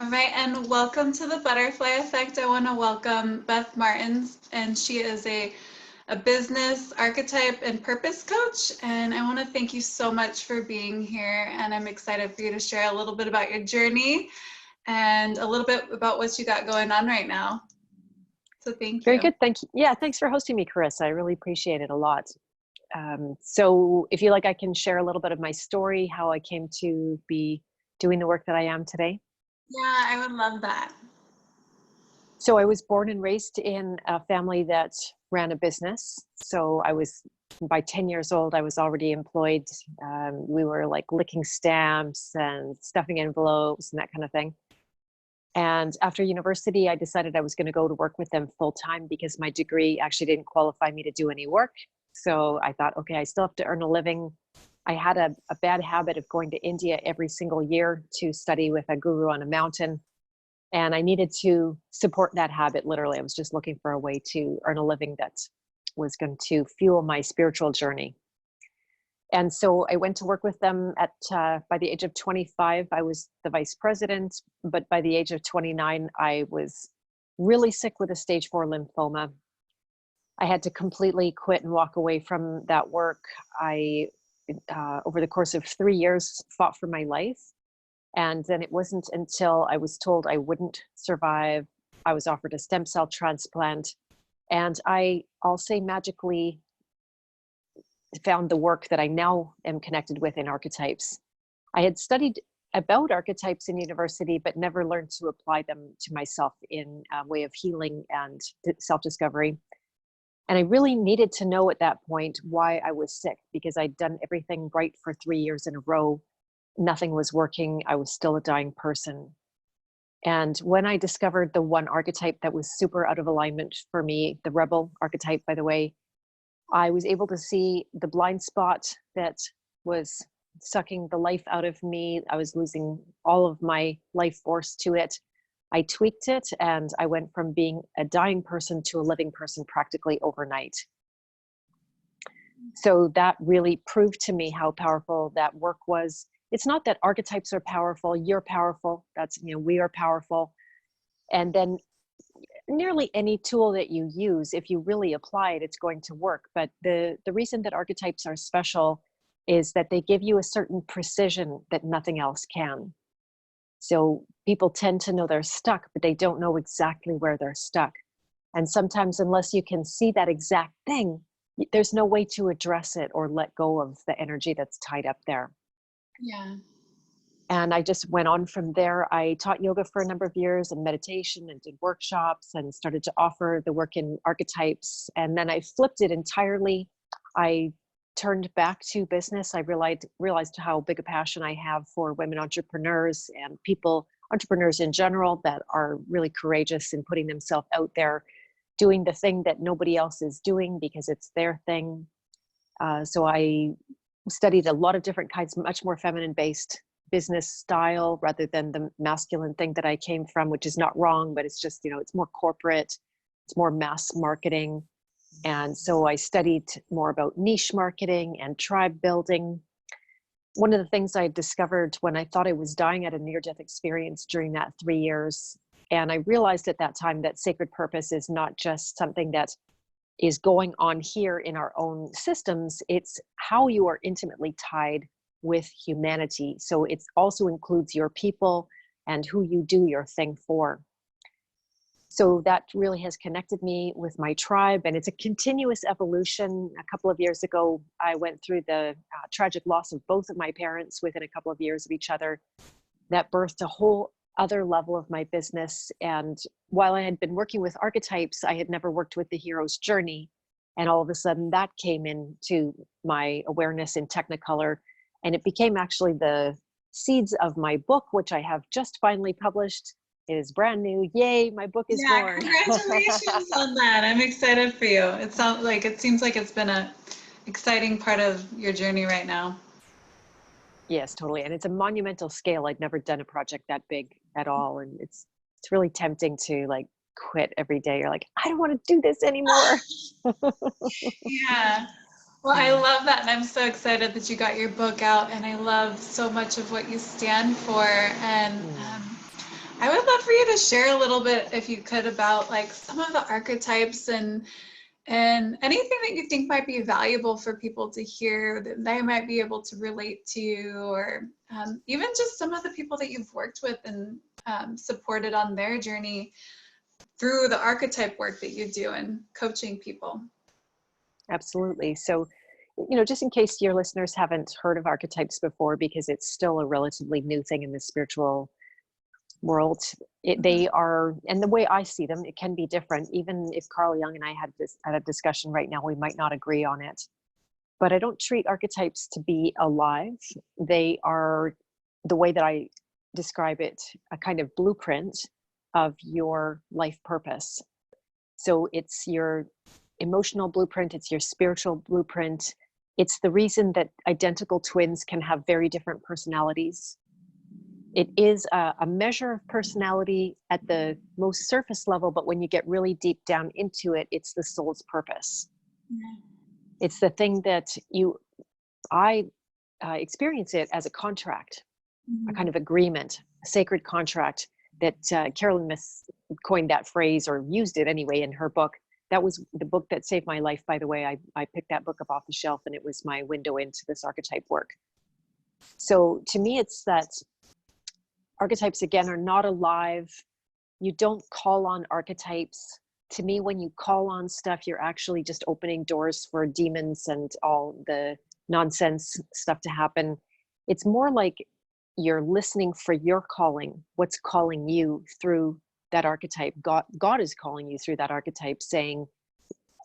All right, and welcome to the Butterfly Effect. I want to welcome Beth Martens, and she is a business archetype and purpose coach. And I want to thank you so much for being here. And I'm excited for you to share a little bit about your journey and a little bit about what you got going on right now. So thank Very you. good. Thank you. Yeah, thanks for hosting me, Carissa. I really appreciate it a lot. So if you like, I can share a little bit of my story, how I came to be doing the work that I am today. Yeah, I would love that. So I was born and raised in a family that ran a business. So by 10 years old, I was already employed. We were like licking stamps and stuffing envelopes and that kind of thing. And after university, I decided I was going to go to work with them full time because my degree actually didn't qualify me to do any work. So I thought, okay, I still have to earn a living. I had a bad habit of going to India every single year to study with a guru on a mountain. And I needed to support that habit, literally. I was just looking for a way to earn a living that was going to fuel my spiritual journey. And so I went to work with them by the age of 25, I was the vice president. But by the age of 29, I was really sick with a stage 4 lymphoma. I had to completely quit and walk away from that work. I, over the course of 3 years, fought for my life. And then it wasn't until I was told I wouldn't survive, I was offered a stem cell transplant. And I'll say magically found the work that I now am connected with in archetypes. I had studied about archetypes in university, but never learned to apply them to myself in a way of healing and self-discovery. And I really needed to know at that point why I was sick, because I'd done everything right for 3 years in a row. Nothing was working. I was still a dying person. And when I discovered the one archetype that was super out of alignment for me, the rebel archetype, by the way, I was able to see the blind spot that was sucking the life out of me. I was losing all of my life force to it. I tweaked it, and I went from being a dying person to a living person practically overnight. So that really proved to me how powerful that work was. It's not that archetypes are powerful, you're powerful. We are powerful. And then nearly any tool that you use, if you really apply it, it's going to work. But the reason that archetypes are special is that they give you a certain precision that nothing else can. So people tend to know they're stuck, but they don't know exactly where they're stuck. And sometimes, unless you can see that exact thing, there's no way to address it or let go of the energy that's tied up there. Yeah. And I just went on from there. I taught yoga for a number of years and meditation and did workshops and started to offer the work in archetypes. And then I flipped it entirely. I turned back to business. I realized how big a passion I have for women entrepreneurs and entrepreneurs in general, that are really courageous in putting themselves out there, doing the thing that nobody else is doing because it's their thing. So I studied a lot of different kinds, much more feminine based business style rather than the masculine thing that I came from, which is not wrong, but it's just, it's more corporate, it's more mass marketing. And so I studied more about niche marketing and tribe building. One of the things I discovered when I thought I was dying at a near-death experience during that 3 years, and I realized at that time that sacred purpose is not just something that is going on here in our own systems, it's how you are intimately tied with humanity. So it also includes your people and who you do your thing for. So that really has connected me with my tribe, and it's a continuous evolution. A couple of years ago, I went through the tragic loss of both of my parents within a couple of years of each other. That birthed a whole other level of my business. And while I had been working with archetypes, I had never worked with the hero's journey. And all of a sudden that came into my awareness in Technicolor. And it became actually the seeds of my book, which I have just finally published. It is brand new. Yay, my book is born. Congratulations on that. I'm excited for you. It seems like it's been a exciting part of your journey right now. Yes, totally. And it's a monumental scale. I'd never done a project that big at all. And it's really tempting to quit every day. You're like, I don't want to do this anymore. Yeah. Well, I love that. And I'm so excited that you got your book out. And I love so much of what you stand for. And I love for you to share a little bit, if you could, about like some of the archetypes and anything that you think might be valuable for people to hear that they might be able to relate to, or even just some of the people that you've worked with and supported on their journey through the archetype work that you do and coaching people. Absolutely. So, just in case your listeners haven't heard of archetypes before, because it's still a relatively new thing in the spiritual world, they are, and the way I see them, it can be different. Even if Carl Jung and I had a discussion right now, we might not agree on it. But I don't treat archetypes to be alive. They are, the way that I describe it, a kind of blueprint of your life purpose. So it's your emotional blueprint, it's your spiritual blueprint. It's the reason that identical twins can have very different personalities. It is a measure of personality at the most surface level, but when you get really deep down into it, it's the soul's purpose. Yeah. It's the thing that I experience it as a contract, a kind of agreement, a sacred contract that Carolyn Myss coined that phrase, or used it anyway in her book. That was the book that saved my life, by the way. I picked that book up off the shelf, and it was my window into this archetype work. So to me, it's that archetypes, again, are not alive. You don't call on archetypes. To me, when you call on stuff, you're actually just opening doors for demons and all the nonsense stuff to happen. It's more like you're listening for your calling, what's calling you through that archetype. God is calling you through that archetype, saying,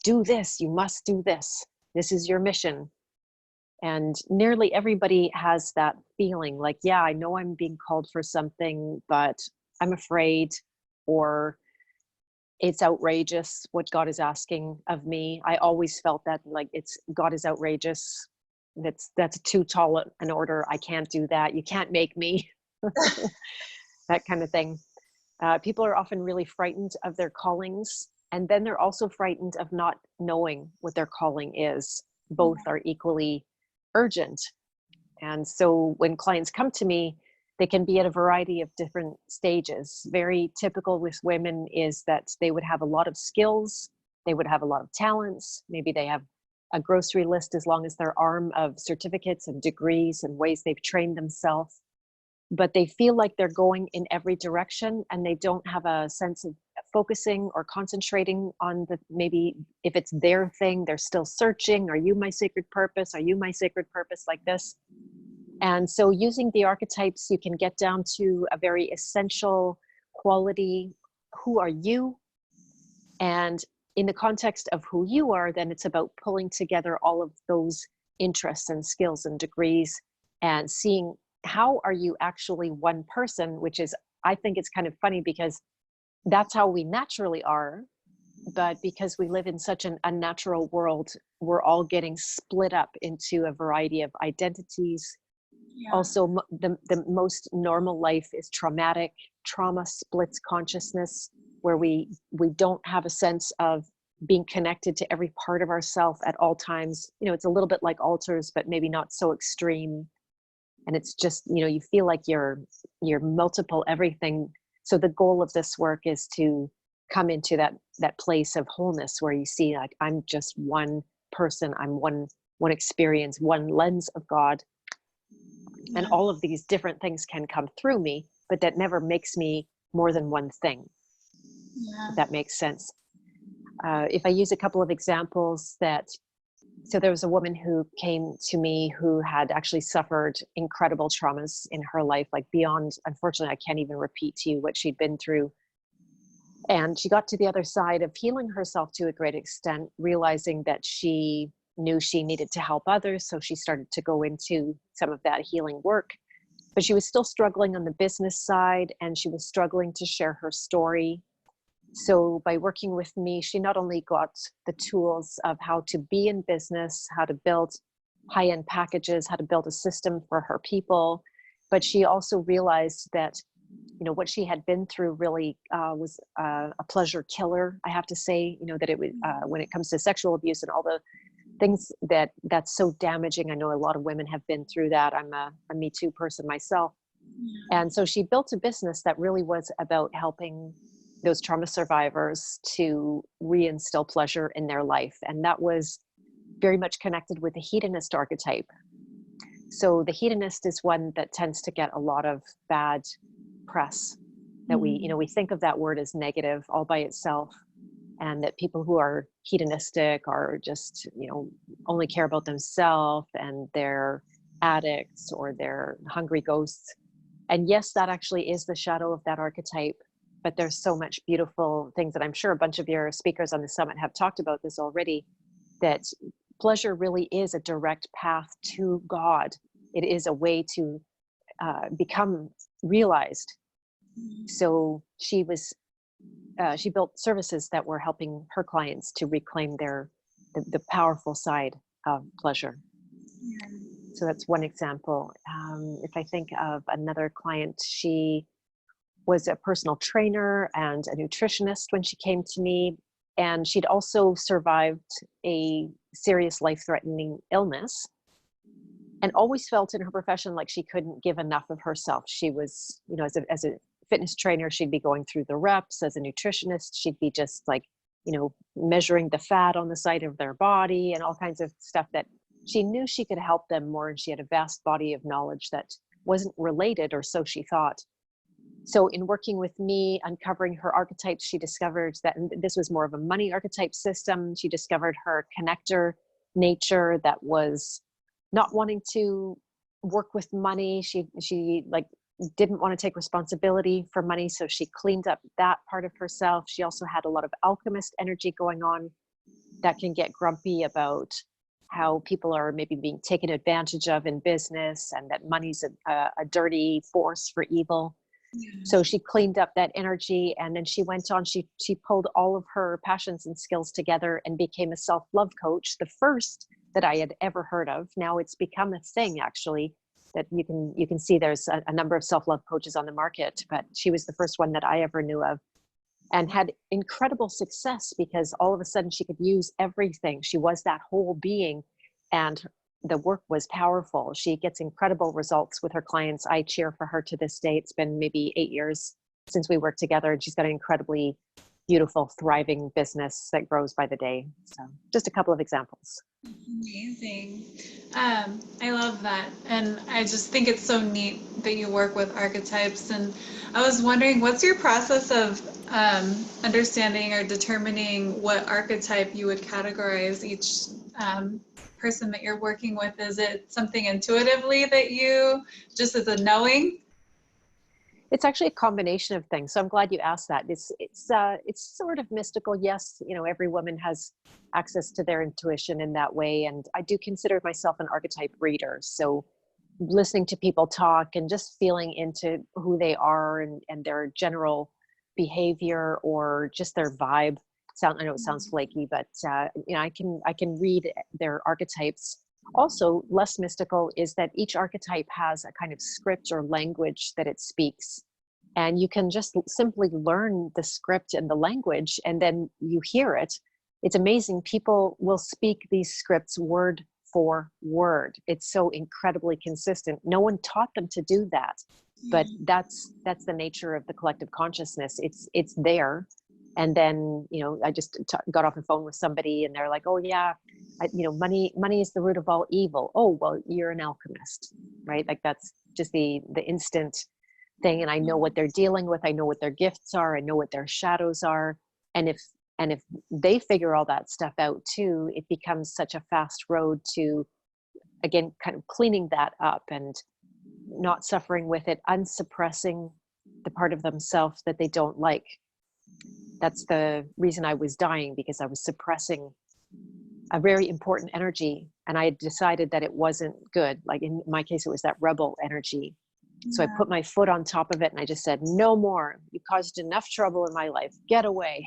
do this, you must do this. This is your mission. And nearly everybody has that feeling like, yeah, I know I'm being called for something, but I'm afraid, or it's outrageous what God is asking of me. I always felt that, like, God is outrageous. That's too tall an order. I can't do that. You can't make me. That kind of thing. People are often really frightened of their callings, and then they're also frightened of not knowing what their calling is. Both are equally urgent. And so when clients come to me, they can be at a variety of different stages. Very typical with women is that they would have a lot of skills, they would have a lot of talents, maybe they have a grocery list as long as their arm of certificates and degrees and ways they've trained themselves, but they feel like they're going in every direction, and they don't have a sense of focusing or concentrating on maybe if it's their thing, they're still searching. Are you my sacred purpose? Are you my sacred purpose? Like this. And so using the archetypes, you can get down to a very essential quality. Who are you? And in the context of who you are, then it's about pulling together all of those interests and skills and degrees and seeing how are you actually one person, which is, I think it's kind of funny because that's how we naturally are. But because we live in such an unnatural world, we're all getting split up into a variety of identities. Yeah. Also, the most normal life is traumatic. Trauma splits consciousness, where we don't have a sense of being connected to every part of ourself at all times. It's a little bit like altars, but maybe not so extreme. And it's just, you feel like you're multiple everything. So the goal of this work is to come into that place of wholeness where you see, like, I'm just one person, I'm one experience, one lens of God. Yeah. And all of these different things can come through me, but that never makes me more than one thing. Yeah. If that makes sense. If I use a couple of examples so there was a woman who came to me who had actually suffered incredible traumas in her life, like beyond, unfortunately, I can't even repeat to you what she'd been through. And she got to the other side of healing herself to a great extent, realizing that she knew she needed to help others. So she started to go into some of that healing work, but she was still struggling on the business side, and she was struggling to share her story. So by working with me, she not only got the tools of how to be in business, how to build high-end packages, how to build a system for her people, but she also realized that, what she had been through really was a pleasure killer. I have to say, that it would, when it comes to sexual abuse and all the things that's so damaging. I know a lot of women have been through that. I'm a Me Too person myself. And so she built a business that really was about helping those trauma survivors to reinstill pleasure in their life. And that was very much connected with the hedonist archetype. So the hedonist is one that tends to get a lot of bad press, that we think of that word as negative all by itself, and that people who are hedonistic are just, only care about themselves, and they're addicts or they're hungry ghosts. And yes, that actually is the shadow of that archetype, but there's so much beautiful things that I'm sure a bunch of your speakers on the summit have talked about this already, that pleasure really is a direct path to God. It is a way to become realized. So she built services that were helping her clients to reclaim the powerful side of pleasure. So that's one example. If I think of another client, she was a personal trainer and a nutritionist when she came to me, and she'd also survived a serious life-threatening illness, and always felt in her profession like she couldn't give enough of herself. She was, as a fitness trainer, she'd be going through the reps. As a nutritionist, she'd be just like, measuring the fat on the side of their body and all kinds of stuff that she knew she could help them more. And she had a vast body of knowledge that wasn't related, or so she thought. So in working with me, uncovering her archetypes, she discovered that, and this was more of a money archetype system. She discovered her connector nature that was not wanting to work with money. She didn't want to take responsibility for money. So she cleaned up that part of herself. She also had a lot of alchemist energy going on that can get grumpy about how people are maybe being taken advantage of in business, and that money's a dirty force for evil. So she cleaned up that energy, and then she went on, she pulled all of her passions and skills together and became a self-love coach, the first that I had ever heard of. Now it's become a thing, actually, that you can see there's a number of self-love coaches on the market, but she was the first one that I ever knew of, and had incredible success because all of a sudden she could use everything. She was that whole being, and the work was powerful. She gets incredible results with her clients. I cheer for her to this day. It's been maybe 8 years since we worked together, and she's got an incredibly beautiful, thriving business that grows by the day. So just a couple of examples. Amazing. I love that. And I just think it's so neat that you work with archetypes. And I was wondering, what's your process of understanding or determining what archetype you would categorize each person that you're working with? Is it something intuitively that you, just as a knowing? It's actually a combination of things. So I'm glad you asked that. It's sort of mystical. Yes, every woman has access to their intuition in that way. And I do consider myself an archetype reader. So listening to people talk and just feeling into who they are and their general behavior or just their vibe. I know it sounds flaky, but I can read their archetypes. Also, less mystical is that each archetype has a kind of script or language that it speaks, and you can just simply learn the script and the language, and then you hear it. It's amazing. People will speak these scripts word for word. It's so incredibly consistent. No one taught them to do that, but that's the nature of the collective consciousness. It's there. And then, I just got off the phone with somebody, and they're like, "Oh yeah, money is the root of all evil." Oh, well, you're an alchemist, right? Like that's just the instant thing. And I know what they're dealing with. I know what their gifts are. I know what their shadows are. And if they figure all that stuff out too, it becomes such a fast road to, again, kind of cleaning that up and not suffering with it, unsuppressing the part of themselves that they don't like. That's the reason I was dying, because I was suppressing a very important energy, and I had decided that it wasn't good. Like in my case, it was that rebel energy. So I put my foot on top of it, and I just said, "No more. You caused enough trouble in my life. Get away."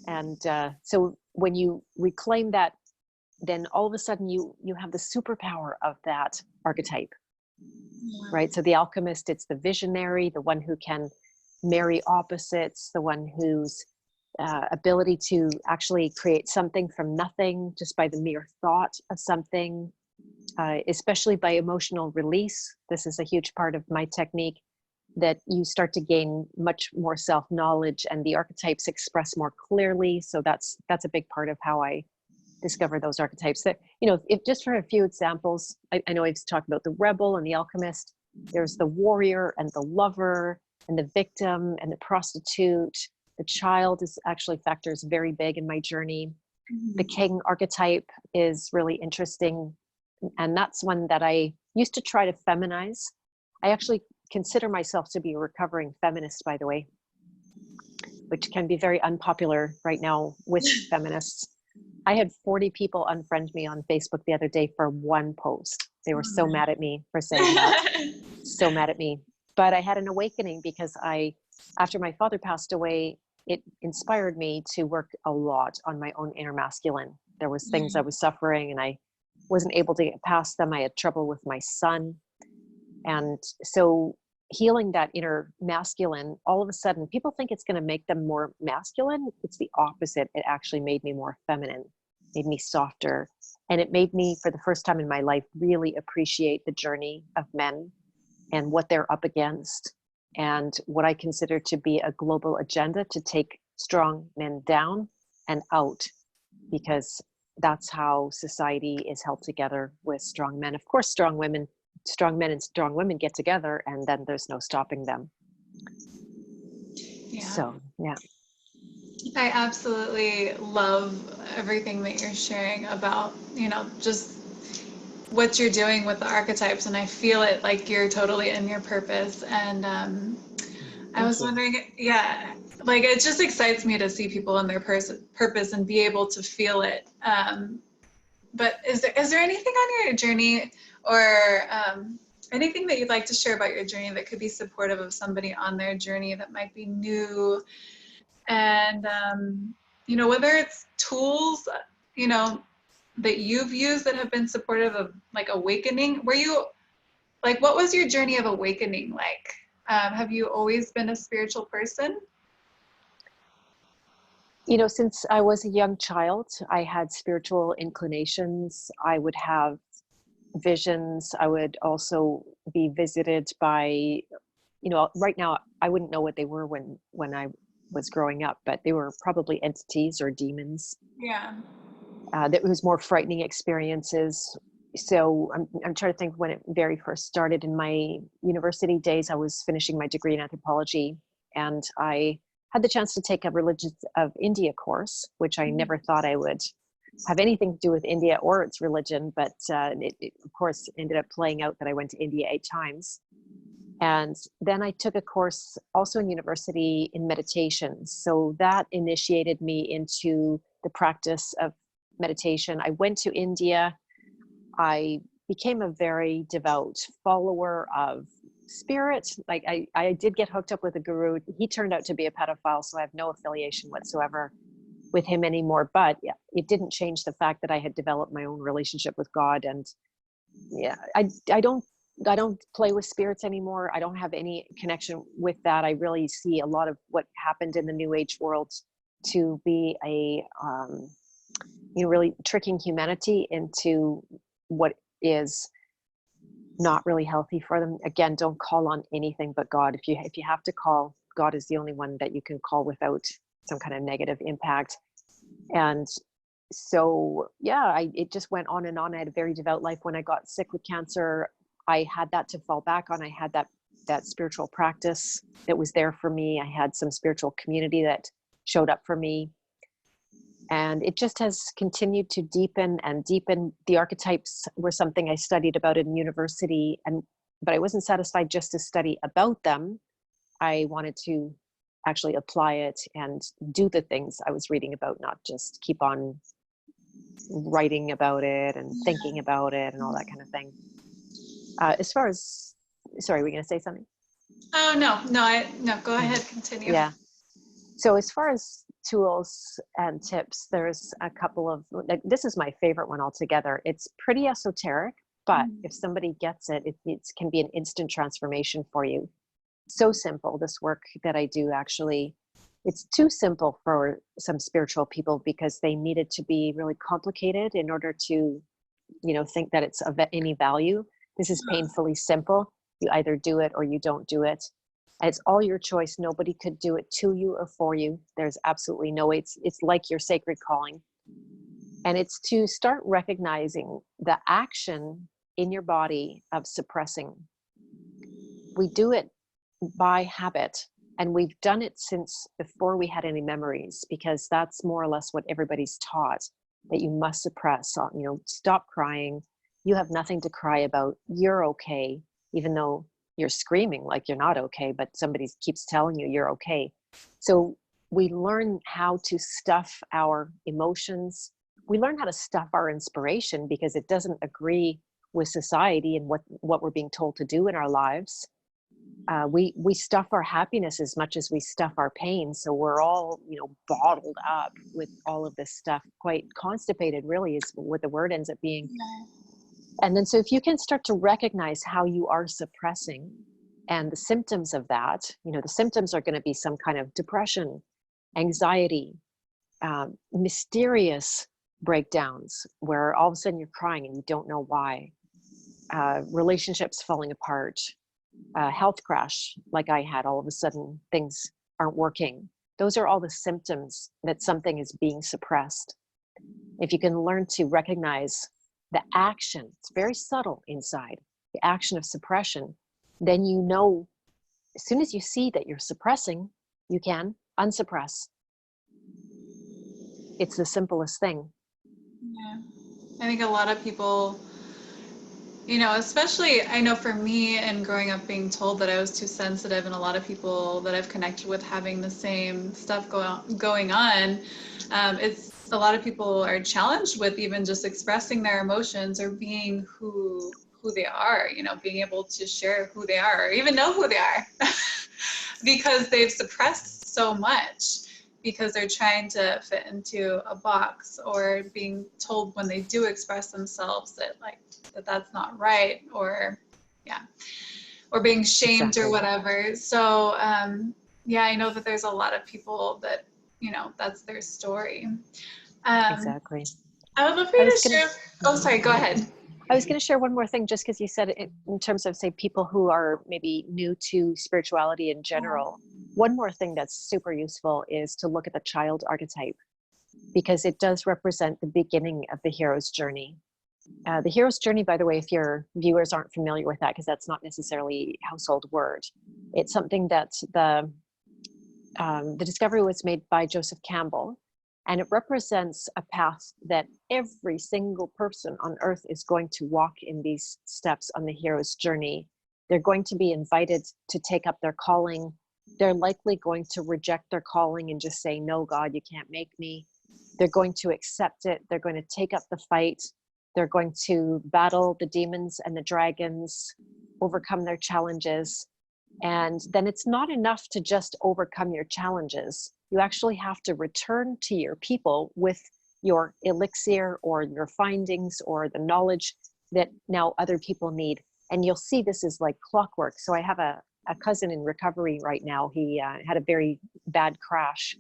And so when you reclaim that, then all of a sudden you have the superpower of that archetype, right? So the alchemist, it's the visionary, the one who can marry opposites, the one whose ability to actually create something from nothing just by the mere thought of something. especially by emotional release. This is a huge part of my technique, that you start to gain much more self-knowledge and the archetypes express more clearly. So that's a big part of how I discover those archetypes. That, if just for a few examples, I know I've talked about the rebel and the alchemist. There's the warrior and the lover and the victim and the prostitute. The child is actually factors very big in my journey. The king archetype is really interesting. And that's one that I used to try to feminize. I actually consider myself to be a recovering feminist, by the way, which can be very unpopular right now with feminists. I had 40 people unfriend me on Facebook the other day for one post. They were so mad at me for saying that. So mad at me. But I had an awakening because after my father passed away, it inspired me to work a lot on my own inner masculine. There was things I was suffering and I wasn't able to get past them. I had trouble with my son. And so healing that inner masculine, all of a sudden, people think it's going to make them more masculine. It's the opposite. It actually made me more feminine, made me softer. And it made me, for the first time in my life, really appreciate the journey of men and what they're up against and what I consider to be a global agenda to take strong men down and out, because that's how society is held together, with strong men. Of course, strong men and strong women get together and then there's no stopping them. Yeah. So, yeah. I absolutely love everything that you're sharing about, just what you're doing with the archetypes. And I feel it, like you're totally in your purpose. And I was wondering, like it just excites me to see people in their purpose and be able to feel it. But is there anything on your journey or anything that you'd like to share about your journey that could be supportive of somebody on their journey that might be new? And, whether it's tools, that you've used that have been supportive of like awakening. What was your journey of awakening like? Have you always been a spiritual person? Since I was a young child, I had spiritual inclinations. I would have visions. I would also be visited by, right now, I wouldn't know what they were when I was growing up, but they were probably entities or demons. Yeah. That was more frightening experiences. So I'm trying to think when it very first started. In my university days, I was finishing my degree in anthropology, and I had the chance to take a Religions of India course, which I never thought I would have anything to do with India or its religion, but it of course ended up playing out that I went to India 8 times. And then I took a course also in university in meditation. So that initiated me into the practice of meditation. I went to India. I became a very devout follower of spirit. Like I did get hooked up with a guru. He turned out to be a pedophile, so I have no affiliation whatsoever with him anymore. But yeah, it didn't change the fact that I had developed my own relationship with God. And yeah, I don't play with spirits anymore. I don't have any connection with that. I really see a lot of what happened in the New Age world to be a really tricking humanity into what is not really healthy for them. Again, don't call on anything but God. If you have to call, God is the only one that you can call without some kind of negative impact. And so, yeah, it just went on and on. I had a very devout life. When I got sick with cancer, I had that to fall back on. I had that spiritual practice that was there for me. I had some spiritual community that showed up for me. And it just has continued to deepen and deepen. The archetypes were something I studied about in university, but I wasn't satisfied just to study about them. I wanted to actually apply it and do the things I was reading about, not just keep on writing about it and thinking about it and all that kind of thing. As far as, sorry, were you going to say something? Oh, no, go ahead, continue. Yeah. So as far as tools and tips, there's a couple of, like, this is my favorite one altogether. It's pretty esoteric, but if somebody gets it, it can be an instant transformation for you. So simple, this work that I do, actually, it's too simple for some spiritual people because they need it to be really complicated in order to think that it's of any value. This is painfully simple. You either do it or you don't do it. And it's all your choice. Nobody could do it to you or for you. There's absolutely no way. It's like your sacred calling. And it's to start recognizing the action in your body of suppressing. We do it by habit, and we've done it since before we had any memories, because that's more or less what everybody's taught, that you must suppress, stop crying. You have nothing to cry about. You're okay, even though you're screaming like you're not okay, but somebody keeps telling you you're okay. So we learn how to stuff our emotions. We learn how to stuff our inspiration because it doesn't agree with society and what we're being told to do in our lives. We stuff our happiness as much as we stuff our pain. So we're all, bottled up with all of this stuff, quite constipated really is what the word ends up being. And then, so if you can start to recognize how you are suppressing and the symptoms of that, the symptoms are going to be some kind of depression, anxiety, mysterious breakdowns where all of a sudden you're crying and you don't know why, relationships falling apart, health crash like I had, all of a sudden things aren't working. Those are all the symptoms that something is being suppressed. If you can learn to recognize the action, it's very subtle inside, the action of suppression, then as soon as you see that you're suppressing, you can unsuppress. It's the simplest thing. Yeah. I think a lot of people, especially I know for me and growing up being told that I was too sensitive, and a lot of people that I've connected with having the same stuff going on, it's a lot of people are challenged with even just expressing their emotions or being who they are, being able to share who they are or even know who they are because they've suppressed so much because they're trying to fit into a box, or being told when they do express themselves that that's not right, or being shamed. Exactly. Or whatever. So I know that there's a lot of people that that's their story. Exactly. I would love for you to share. Oh, sorry, go ahead. I was going to share one more thing, just because you said it in terms of, say, people who are maybe new to spirituality in general. One more thing that's super useful is to look at the child archetype, because it does represent the beginning of the hero's journey. The hero's journey, by the way, if your viewers aren't familiar with that, because that's not necessarily a household word, it's something that the discovery was made by Joseph Campbell. And it represents a path that every single person on earth is going to walk in these steps on the hero's journey. They're going to be invited to take up their calling. They're likely going to reject their calling and just say, no, God, you can't make me. They're going to accept it. They're going to take up the fight. They're going to battle the demons and the dragons, overcome their challenges. And then it's not enough to just overcome your challenges. You actually have to return to your people with your elixir or your findings or the knowledge that now other people need. And you'll see this is like clockwork. So I have a cousin in recovery right now. He had a very bad crash.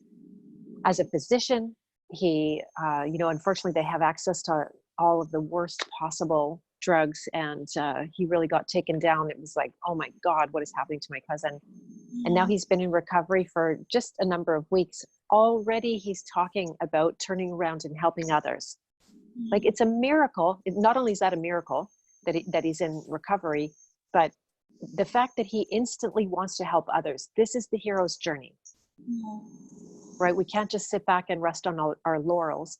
As a physician, he, unfortunately they have access to all of the worst possible drugs, and he really got taken down. It was like, oh my God, what is happening to my cousin? And now he's been in recovery for just a number of weeks. Already he's talking about turning around and helping others. Like, it's a miracle. Not only is that a miracle that he's in recovery, but the fact that he instantly wants to help others. This is the hero's journey, right? We can't just sit back and rest on our laurels.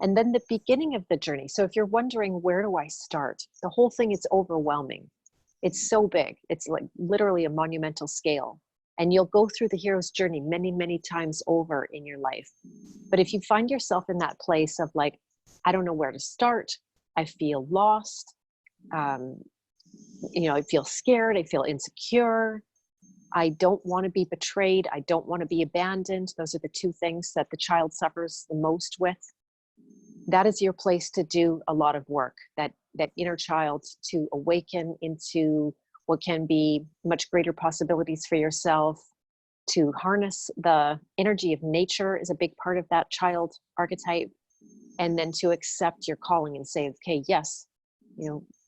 And then the beginning of the journey. So if you're wondering, where do I start? The whole thing is overwhelming. It's so big. It's like literally a monumental scale. And you'll go through the hero's journey many, many times over in your life. But if you find yourself in that place of like, I don't know where to start, I feel lost, I feel scared, I feel insecure, I don't want to be betrayed, I don't want to be abandoned. Those are the two things that the child suffers the most with. That is your place to do a lot of work, that inner child, to awaken into what can be much greater possibilities for yourself, to harness the energy of nature is a big part of that child archetype, and then to accept your calling and say, okay, yes,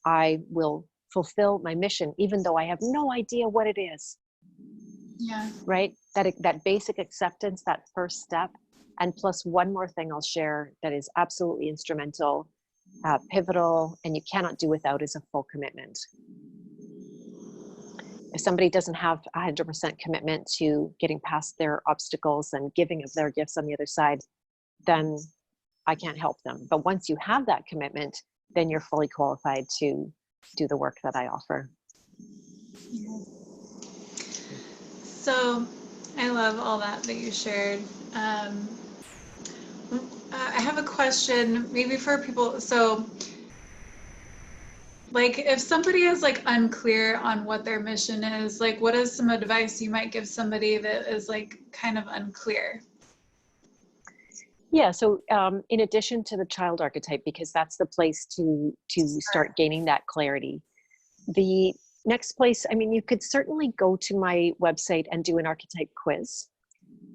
I will fulfill my mission, even though I have no idea what it is. Yeah. Right? That basic acceptance, that first step. And plus one more thing I'll share that is absolutely instrumental, pivotal, and you cannot do without, is a full commitment. If somebody doesn't have 100% commitment to getting past their obstacles and giving of their gifts on the other side, then I can't help them. But once you have that commitment, then you're fully qualified to do the work that I offer. Yeah. So I love all that you shared. I have a question maybe for people. So like if somebody is like unclear on what their mission is, like what is some advice you might give somebody that is like kind of unclear? Yeah, so in addition to the child archetype, because that's the place to start gaining that clarity, the next place, I mean, you could certainly go to my website and do an archetype quiz.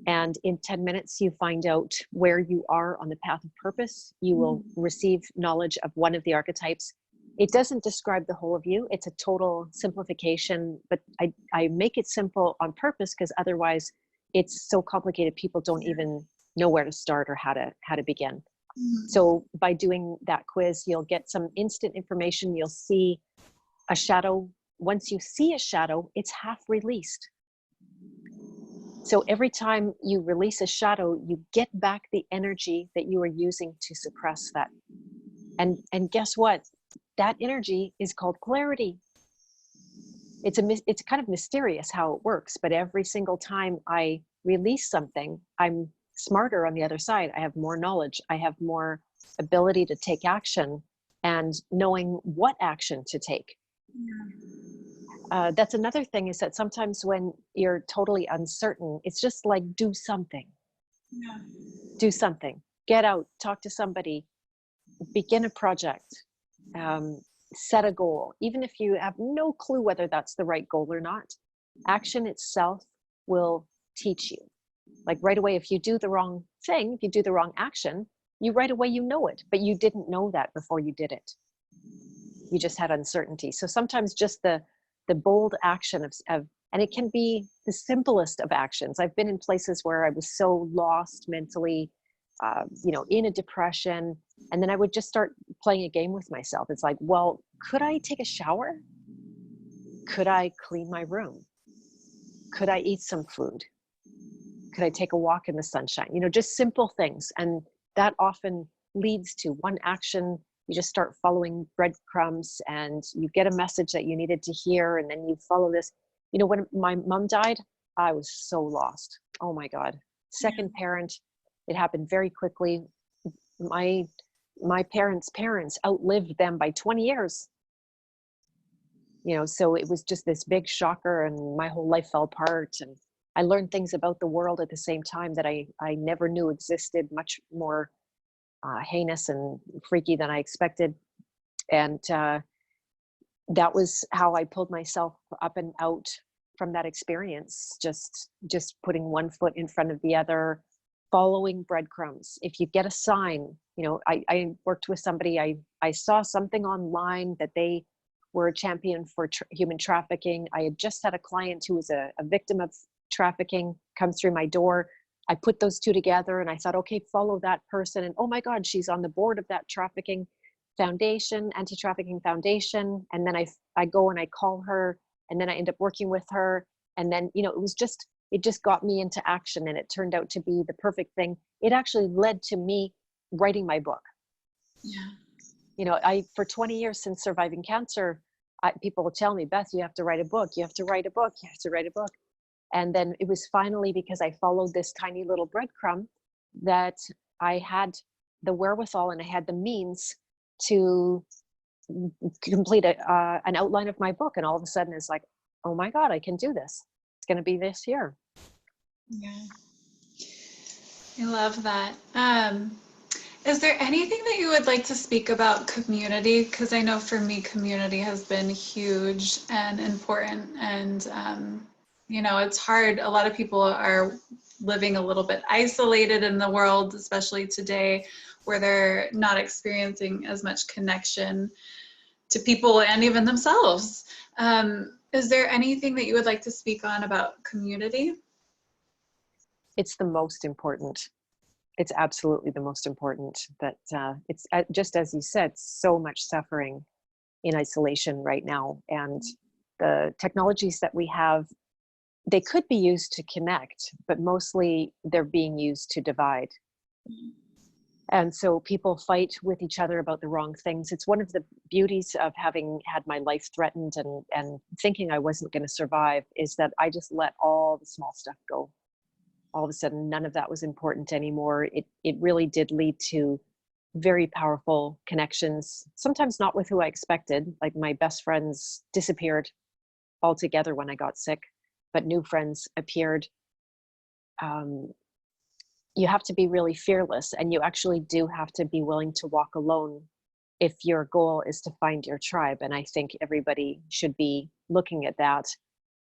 And in 10 minutes, you find out where you are on the path of purpose. You will receive knowledge of one of the archetypes. It doesn't describe the whole of you. It's a total simplification, but I make it simple on purpose because otherwise it's so complicated. People don't even know where to start or how to begin. So by doing that quiz, you'll get some instant information. You'll see a shadow. Once you see a shadow, it's half released. So every time you release a shadow, you get back the energy that you were using to suppress that. And guess what? That energy is called clarity. It's kind of mysterious how it works, but every single time I release something, I'm smarter on the other side. I have more knowledge. I have more ability to take action and knowing what action to take. That's another thing, is that sometimes when you're totally uncertain, it's just like, do something. Yeah. Do something. Get out, talk to somebody, begin a project, set a goal. Even if you have no clue whether that's the right goal or not, action itself will teach you. Like right away, if you do the wrong thing, if you do the wrong action, you right away, you know it, but you didn't know that before you did it. You just had uncertainty. So sometimes just the bold action of, and it can be the simplest of actions. I've been in places where I was so lost mentally, in a depression, and then I would just start playing a game with myself. It's like, well, could I take a shower? Could I clean my room? Could I eat some food? Could I take a walk in the sunshine? Just simple things. And that often leads to one action. You just start following breadcrumbs and you get a message that you needed to hear. And then you follow this. When my mom died, I was so lost. Oh my God. Second parent, it happened very quickly. My parents' parents outlived them by 20 years. So it was just this big shocker, and my whole life fell apart. And I learned things about the world at the same time that I never knew existed, much more heinous and freaky than I expected. And that was how I pulled myself up and out from that experience, just putting one foot in front of the other, following breadcrumbs. If you get a sign, I worked with somebody, I saw something online that they were a champion for human trafficking. I had just had a client who was a victim of trafficking come through my door. I put those two together and I thought, okay, follow that person. And oh my God, she's on the board of that trafficking foundation, anti-trafficking foundation. And then I go and I call her, and then I end up working with her. And then, it just got me into action, and it turned out to be the perfect thing. It actually led to me writing my book. Yeah. For 20 years since surviving cancer, people will tell me, Beth, you have to write a book. You have to write a book. You have to write a book. And then it was finally because I followed this tiny little breadcrumb that I had the wherewithal and I had the means to complete an outline of my book. And all of a sudden it's like, oh my God, I can do this. It's going to be this year. Yeah. I love that. Is there anything that you would like to speak about community? Because I know for me, community has been huge and important. And, it's hard. A lot of people are living a little bit isolated in the world, especially today, where they're not experiencing as much connection to people and even themselves. Is there anything that you would like to speak on about community? It's the most important. It's absolutely the most important. That it's just as you said, so much suffering in isolation right now, and the technologies that we have, they could be used to connect, but mostly they're being used to divide. And so people fight with each other about the wrong things. It's one of the beauties of having had my life threatened and thinking I wasn't going to survive, is that I just let all the small stuff go. All of a sudden, none of that was important anymore. It really did lead to very powerful connections, sometimes not with who I expected. Like my best friends disappeared altogether when I got sick, but new friends appeared. You have to be really fearless, and you actually do have to be willing to walk alone if your goal is to find your tribe. And I think everybody should be looking at that.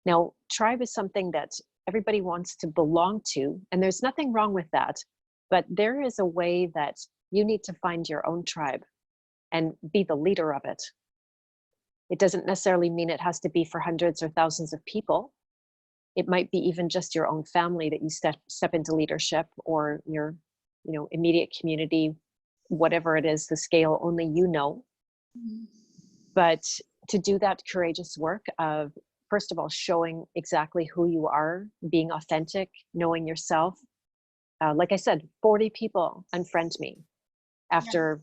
Now, tribe is something that everybody wants to belong to, and there's nothing wrong with that, but there is a way that you need to find your own tribe and be the leader of it. It doesn't necessarily mean it has to be for hundreds or thousands of people. It might be even just your own family that you step into leadership, or your, immediate community, whatever it is, the scale only you know. Mm-hmm. But to do that courageous work of, first of all, showing exactly who you are, being authentic, knowing yourself. Like I said, 40 people unfriend me after,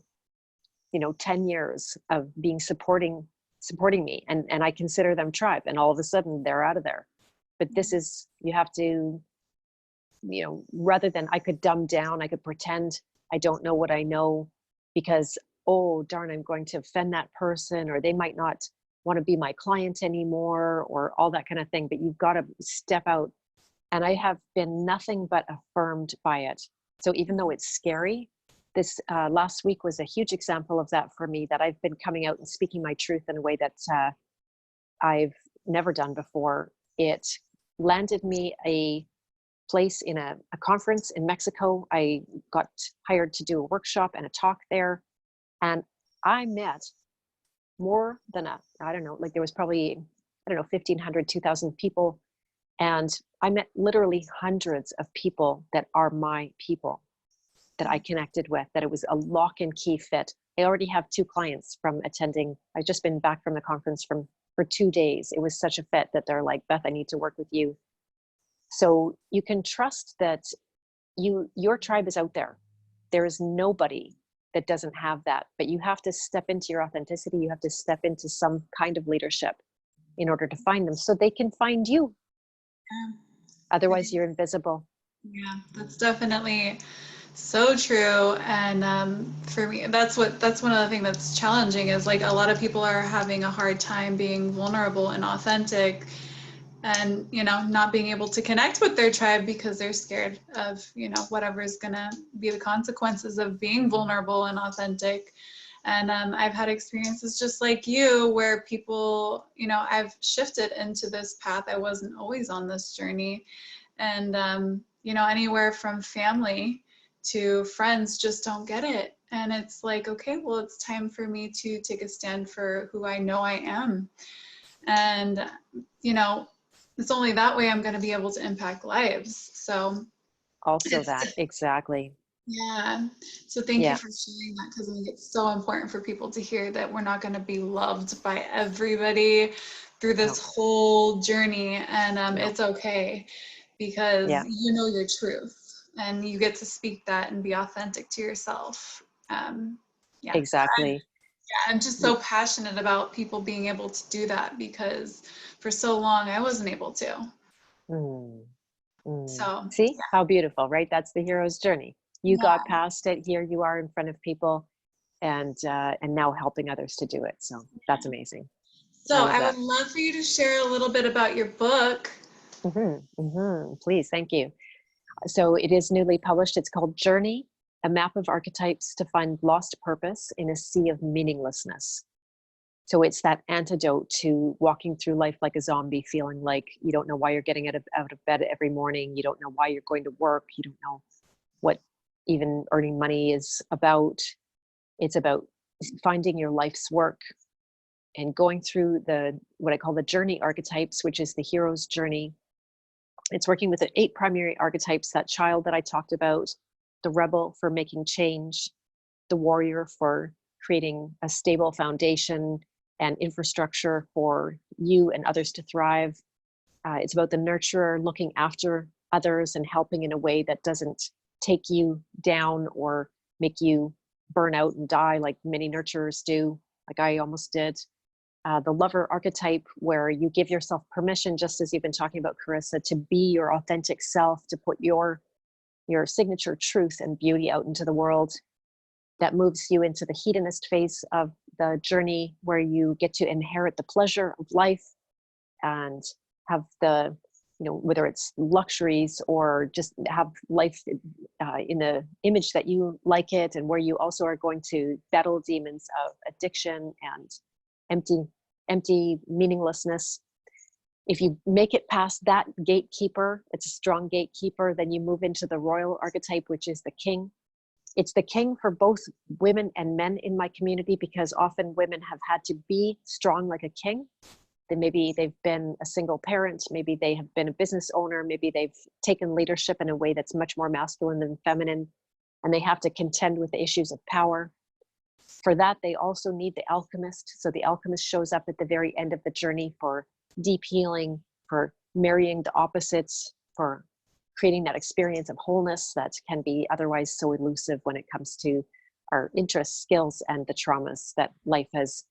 10 years of being supporting me, and I consider them tribe, and all of a sudden they're out of there. But this is, you have to, rather than, I could dumb down, I could pretend I don't know what I know because, oh darn, I'm going to offend that person, or they might not want to be my client anymore, or all that kind of thing. But you've got to step out. And I have been nothing but affirmed by it. So even though it's scary, this last week was a huge example of that for me, that I've been coming out and speaking my truth in a way that I've never done before. It landed me a place in a conference in Mexico. I got hired to do a workshop and a talk there. And I met more than there was probably, 1,500, 2,000 people. And I met literally hundreds of people that are my people, that I connected with, that it was a lock and key fit. I already have 2 clients from attending. I've just been back from the conference for 2 days. It was such a fit that they're like, Beth, I need to work with you. So you can trust that your tribe is out there. There is nobody that doesn't have that, but you have to step into your authenticity. You have to step into some kind of leadership in order to find them, so they can find you. Yeah. Otherwise you're invisible. Yeah, that's definitely so true. And for me, that's one of the things that's challenging, is like a lot of people are having a hard time being vulnerable and authentic, and not being able to connect with their tribe because they're scared of whatever's gonna be the consequences of being vulnerable and authentic. And I've had experiences just like you, where people, I've shifted into this path. I wasn't always on this journey. And anywhere from family to friends just don't get it. And it's like, okay, well, it's time for me to take a stand for who I know I am. And it's only that way I'm going to be able to impact lives. So Also that, exactly. yeah. So thank you for sharing that, because I think it's so important for people to hear that we're not going to be loved by everybody through this whole journey. And it's okay, because you know your truth and you get to speak that and be authentic to yourself. Exactly. I'm just so passionate about people being able to do that, because for so long I wasn't able to. So see how beautiful, right? That's the hero's journey. You got past it. Here you are in front of people, and now helping others to do it. So that's amazing. So I would love for you to share a little bit about your book. Please, thank you. So it is newly published. It's called Journey, a map of archetypes to find lost purpose in a sea of meaninglessness. So it's that antidote to walking through life like a zombie, feeling like you don't know why you're getting out of bed every morning. You don't know why you're going to work. You don't know what even earning money is about. It's about finding your life's work, and going through what I call the journey archetypes, which is the hero's journey. It's working with the 8 primary archetypes: that child that I talked about, the rebel for making change, the warrior for creating a stable foundation and infrastructure for you and others to thrive. It's about the nurturer, looking after others and helping in a way that doesn't take you down or make you burn out and die like many nurturers do, like I almost did. The lover archetype, where you give yourself permission, just as you've been talking about, Carissa, to be your authentic self, to put your signature truth and beauty out into the world. That moves you into the hedonist phase of the journey, where you get to inherit the pleasure of life and have the, whether it's luxuries or just have life in the image that you like it, and where you also are going to battle demons of addiction and empty meaninglessness. If you make it past that gatekeeper, it's a strong gatekeeper, then you move into the royal archetype, which is the king. It's the king for both women and men in my community, because often women have had to be strong like a king. Then maybe they've been a single parent, maybe they have been a business owner, maybe they've taken leadership in a way that's much more masculine than feminine, and they have to contend with the issues of power. For that, they also need the alchemist. So the alchemist shows up at the very end of the journey for deep healing, for marrying the opposites, for creating that experience of wholeness that can be otherwise so elusive when it comes to our interests, skills, and the traumas that life has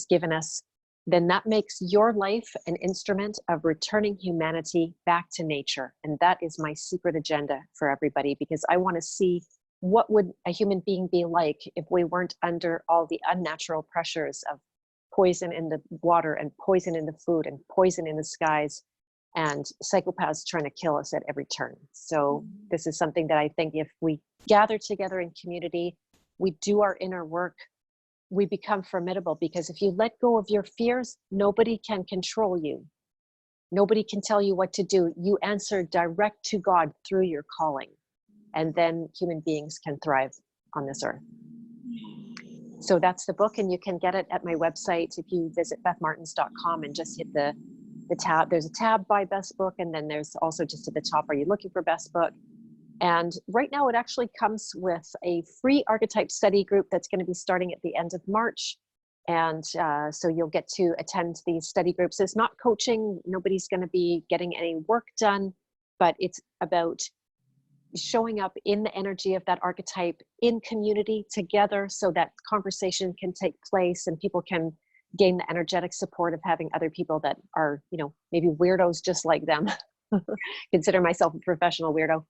given us. Then that makes your life an instrument of returning humanity back to nature. And that is my secret agenda for everybody, because I want to see what would a human being be like if we weren't under all the unnatural pressures of poison in the water and poison in the food and poison in the skies and psychopaths trying to kill us at every turn. So this is something that I think if we gather together in community, we do our inner work, we become formidable. Because if you let go of your fears, nobody can control you. Nobody can tell you what to do. You answer direct to God through your calling. And then human beings can thrive on this earth. So that's the book, and you can get it at my website if you visit bethmartens.com and just hit the tab. There's a tab by Beth's book, and then there's also just at the top, are you looking for Beth's book? And right now it actually comes with a free archetype study group that's going to be starting at the end of March. And so you'll get to attend these study groups. It's not coaching, nobody's going to be getting any work done, but it's about showing up in the energy of that archetype in community together, so that conversation can take place and people can gain the energetic support of having other people that are, maybe weirdos just like them. Consider myself a professional weirdo.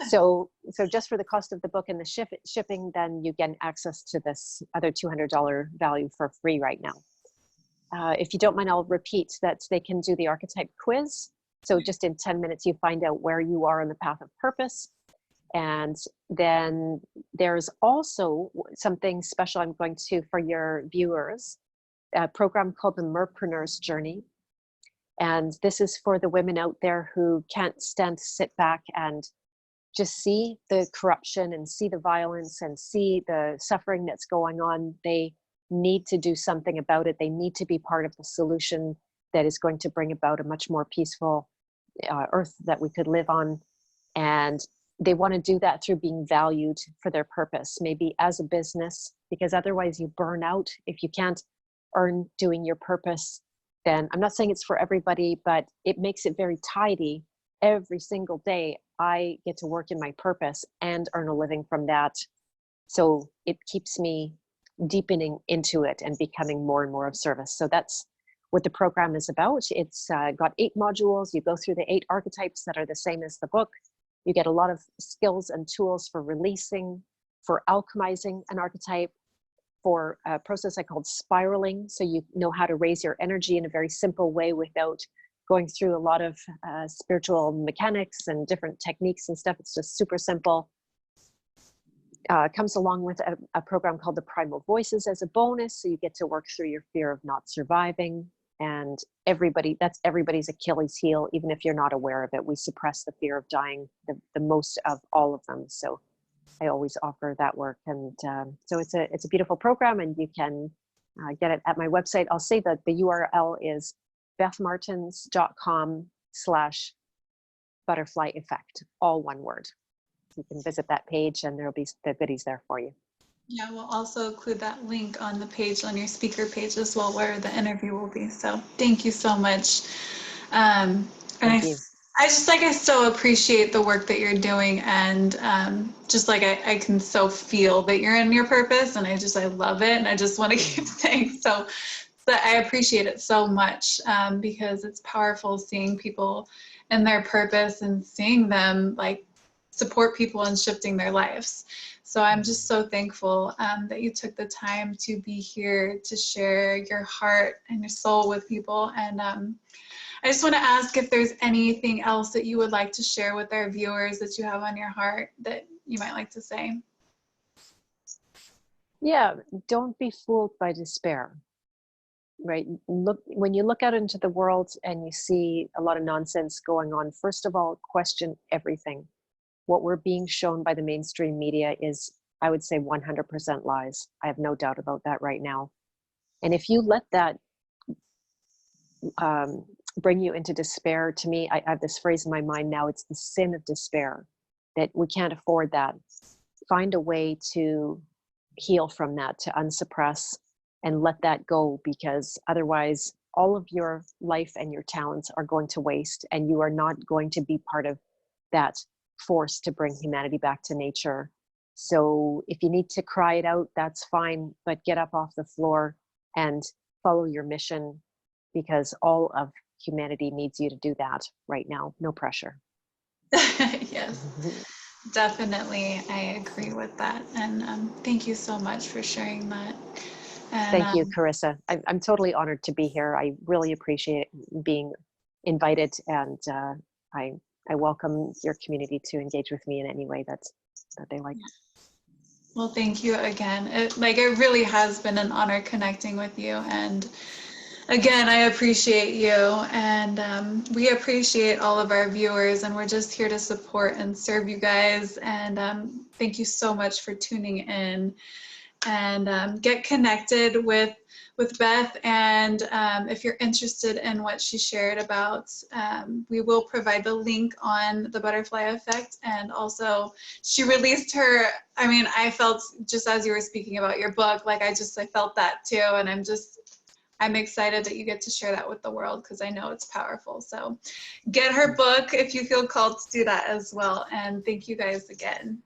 So just for the cost of the book and the shipping, then you get access to this other $200 value for free right now. If you don't mind, I'll repeat that they can do the archetype quiz. So just in 10 minutes, you find out where you are on the path of purpose. And then there's also something special I'm going to, for your viewers, a program called the Merpreneur's Journey. And this is for the women out there who can't stand to sit back and just see the corruption and see the violence and see the suffering that's going on. They need to do something about it. They need to be part of the solution that is going to bring about a much more peaceful earth that we could live on. And they want to do that through being valued for their purpose, maybe as a business, because otherwise you burn out if you can't earn doing your purpose. Then I'm not saying it's for everybody, but it makes it very tidy. Every single day I get to work in my purpose and earn a living from that. So it keeps me deepening into it and becoming more and more of service. So that's what the program is about. It's got 8 modules. You go through the 8 archetypes that are the same as the book. You get a lot of skills and tools for releasing, for alchemizing an archetype, for a process I called spiraling. So you know how to raise your energy in a very simple way without going through a lot of spiritual mechanics and different techniques and stuff. It's just super simple. Comes along with a program called the Primal Voices as a bonus. So you get to work through your fear of not surviving. And that's everybody's Achilles heel, even if you're not aware of it. We suppress the fear of dying the most of all of them. So I always offer that work. And so it's a beautiful program, and you can get it at my website. I'll say that the URL is bethmartens.com/butterfly effect, all one word. You can visit that page and there'll be the goodies there for you. Yeah, we'll also include that link on the page, on your speaker page as well, where the interview will be. So thank you so much. And Thank you. I so appreciate the work that you're doing, and just like I can so feel that you're in your purpose, and I love it, and I just want to keep saying so. But I appreciate it so much, because it's powerful seeing people in their purpose and seeing them like support people in shifting their lives. So I'm just so thankful that you took the time to be here to share your heart and your soul with people. And I just want to ask if there's anything else that you would like to share with our viewers that you have on your heart that you might like to say. Yeah, don't be fooled by despair, right? When you look out into the world and you see a lot of nonsense going on, first of all, question everything. What we're being shown by the mainstream media is, I would say, 100% lies. I have no doubt about that right now. And if you let that bring you into despair, to me, I have this phrase in my mind now, it's the sin of despair, that we can't afford that. Find a way to heal from that, to unsuppress and let that go, because otherwise all of your life and your talents are going to waste, and you are not going to be part of that force to bring humanity back to nature. So if you need to cry it out, that's fine, but get up off the floor and follow your mission, because all of humanity needs you to do that right now. No pressure. Yes, definitely. I agree with that. And thank you so much for sharing that. And Thank you, Carissa. I'm totally honored to be here. I really appreciate being invited, and I welcome your community to engage with me in any way that they like. well, thank you again. It really has been an honor connecting with you. And again, I appreciate you, and we appreciate all of our viewers, and we're just here to support and serve you guys. And thank you so much for tuning in. And get connected with Beth, and if you're interested in what she shared about, we will provide the link on the butterfly effect. And also she released her, I felt, just as you were speaking about your book, I felt that too, and I'm excited that you get to share that with the world, because I know it's powerful. So get her book if you feel called to do that as well. And thank you guys again.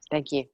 Thank you.